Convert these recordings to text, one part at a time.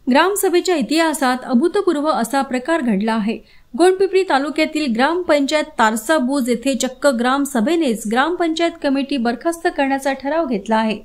ग्रामसभेच्या इतिहासात अभूतपूर्व असा प्रकार घडला आहे। गोंडपिंपरी तालुक्यातील ग्रामपंचायत तारसा बुज येथे चक्क ग्रामसभेनेच ग्रामपंचायत कमिटी बरखास्त करण्याचा ठराव घेतला आहे।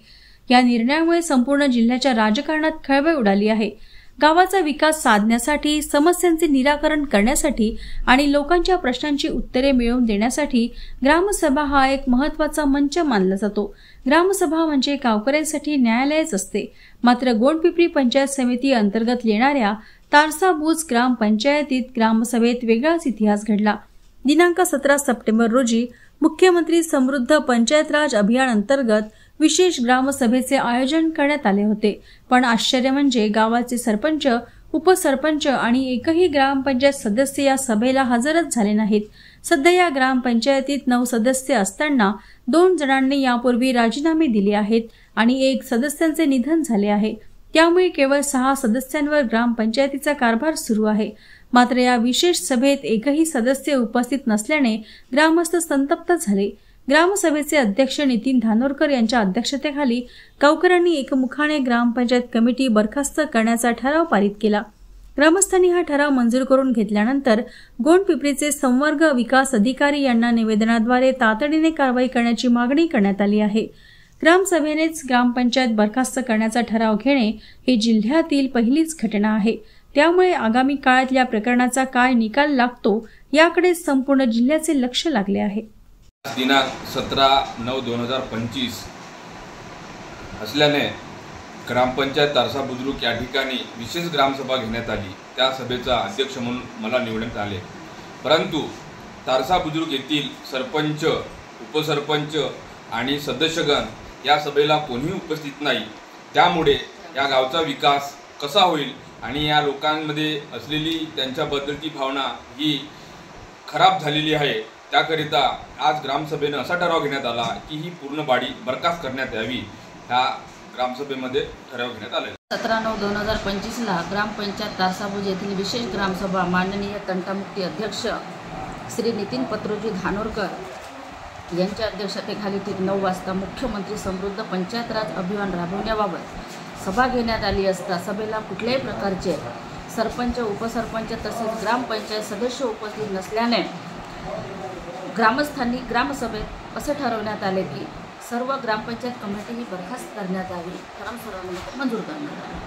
या निर्णयामुळे संपूर्ण जिल्ह्याच्या राजकारणात खळबळ उडाली आहे। गावाचा विकास साधण्यासाठी, समस्यांचे निराकरण करण्यासाठी आणि लोकांच्या प्रश्नांची उत्तरे मिळवून देण्यासाठी ग्रामसभा हा एक महत्त्वाचा मंच मानला जातो। ग्रामसभा म्हणजे गावकऱ्यांसाठी न्यायालयच असते। मात्र गोंडपिंपरी पंचायत समिती अंतर्गत येणाऱ्या तारसा बुज ग्रामपंचायतीत ग्रामसभेत वेगळाच इतिहास घडला। दिनांक 17 सप्टेंबर रोजी मुख्यमंत्री समृद्ध पंचायत राज अभियान अंतर्गत विशेष ग्रामसभेचे आयोजन करण्यात आले होते। पण आश्चर्य म्हणजे गावाचे सरपंच, उपसरपंच आणि एकही ग्रामपंचायत सदस्य या सभेला हजरच झाले नाहीत। सध्या या ग्रामपंचायतीत 9 सदस्य असताना 2 जणांनी यापूर्वी राजीनामे दिले आहेत आणि 1 सदस्याचे निधन झाले आहे। त्यामुळे केवळ 6 सदस्यांवर ग्रामपंचायतीचा कारभार सुरू आहे। मात्र या विशेष सभेत एकही सदस्य उपस्थित नसल्याने ग्रामस्थ संतप्त झाले। ग्रामसभेचे अध्यक्ष नितीन धानोरकर यांच्या अध्यक्षतेखाली गावकऱ्यांनी एकमुखाने ग्रामपंचायत कमिटी बरखास्त करण्याचा ठराव पारित केला। ग्रामस्थांनी हा ठराव मंजूर करून घेतल्यानंतर गोंडपिंपरीचे संवर्ग विकास अधिकारी यांना निवेदनाद्वारे तातडीने कारवाई करण्याची मागणी करण्यात आली आहे। ग्रामसभेनेच ग्रामपंचायत बरखास्त करण्याचा ठराव घेणे ही जिल्ह्यातील पहिलीच घटना आहे। त्यामुळे आगामी काळात या प्रकरणाचा काय निकाल लागतो याकडे संपूर्ण जिल्ह्याचे लक्ष लागले आहे। दिनांक 17/9/2025 असल्याने ग्रामपंचायत तारसा बुद्रुक या ठिकाणी विशेष ग्रामसभा घेण्यात आली। त्या सभेचा अध्यक्ष म्हणून मला निवडण्यात आले। परंतु तारसा बुद्रुक येथील सरपंच, उपसरपंच आणि सदस्यगण या सभेला कोणीही उपस्थित नाही। त्यामुळे या गावचा विकास कसा होईल आणि या लोकांमध्ये असलेली त्यांच्याबद्दलची भावना ही खराब झालेली आहे। त्याकरिता आज ग्रामसभेने असा ठराव घेण्यात आला की ही पूर्ण बाडी बरखास्त करण्यात यावी। ह्या ग्रामसभेमध्ये ठराव घेण्यात आले। 17/9/2025 ला ग्रामपंचायत तारसाबुज येथील विशेष ग्रामसभा माननीय तंटामुक्ती अध्यक्ष श्री नितीन पत्रोजी धानोरकर यांच्या अध्यक्षतेखाली 9 वाजता मुख्यमंत्री समृद्ध पंचायत राज अभियान राबवण्याबाबत सभा घेण्यात आली असता सभेला कुठल्याही प्रकारचे सरपंच, उपसरपंच तसेच ग्रामपंचायत सदस्य उपस्थित नसल्याने ग्रामस्थांनी ग्रामसभेत असे ठरवण्यात आले की सर्व ग्रामपंचायत कमिटी ही बरखास्त करण्यात यावी, ठराव सर्वानुमते मंजूर करण्यात आला।